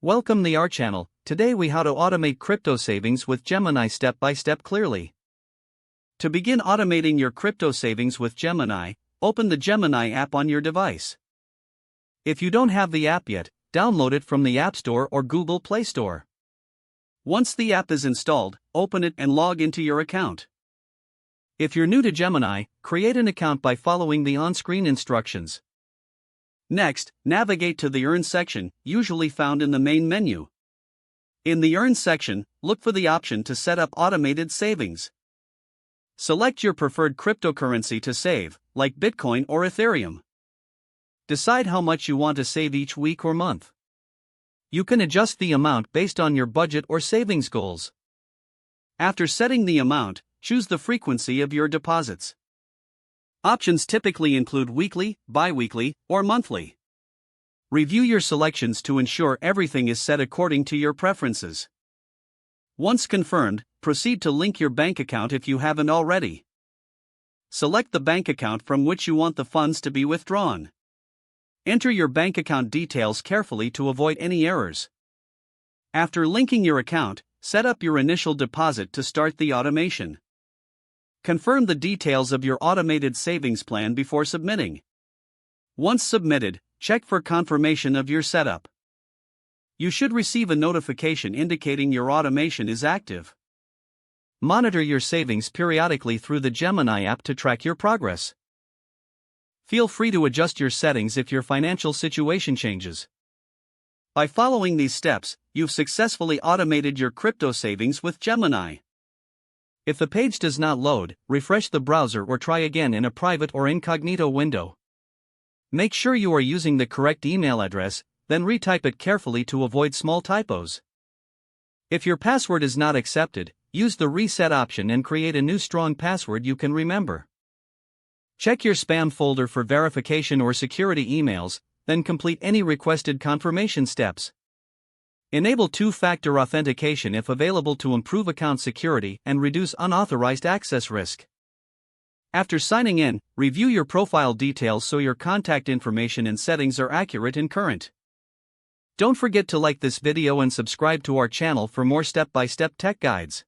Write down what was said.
Welcome to our channel. Today we how to automate crypto savings with Gemini step by step clearly. To begin automating your crypto savings with Gemini, open the Gemini app on your device. If you don't have the app yet, download it from the App Store or Google Play Store. Once the app is installed, open it and log into your account. If you're new to Gemini, create an account by following the on-screen instructions. Next, navigate to the Earn section, usually found in the main menu. In the Earn section, look for the option to set up automated savings. Select your preferred cryptocurrency to save, like Bitcoin or Ethereum. Decide how much you want to save each week or month. You can adjust the amount based on your budget or savings goals. After setting the amount, choose the frequency of your deposits. Options typically include weekly, bi-weekly, or monthly. Review your selections to ensure everything is set according to your preferences. Once confirmed, proceed to link your bank account if you haven't already. Select the bank account from which you want the funds to be withdrawn. Enter your bank account details carefully to avoid any errors. After linking your account, set up your initial deposit to start the automation. Confirm the details of your automated savings plan before submitting. Once submitted, check for confirmation of your setup. You should receive a notification indicating your automation is active. Monitor your savings periodically through the Gemini app to track your progress. Feel free to adjust your settings if your financial situation changes. By following these steps, you've successfully automated your crypto savings with Gemini. If the page does not load, refresh the browser or try again in a private or incognito window. Make sure you are using the correct email address, then retype it carefully to avoid small typos. If your password is not accepted, use the reset option and create a new strong password you can remember. Check your spam folder for verification or security emails, then complete any requested confirmation steps. Enable two-factor authentication if available to improve account security and reduce unauthorized access risk. After signing in, review your profile details so your contact information and settings are accurate and current. Don't forget to like this video and subscribe to our channel for more step-by-step tech guides.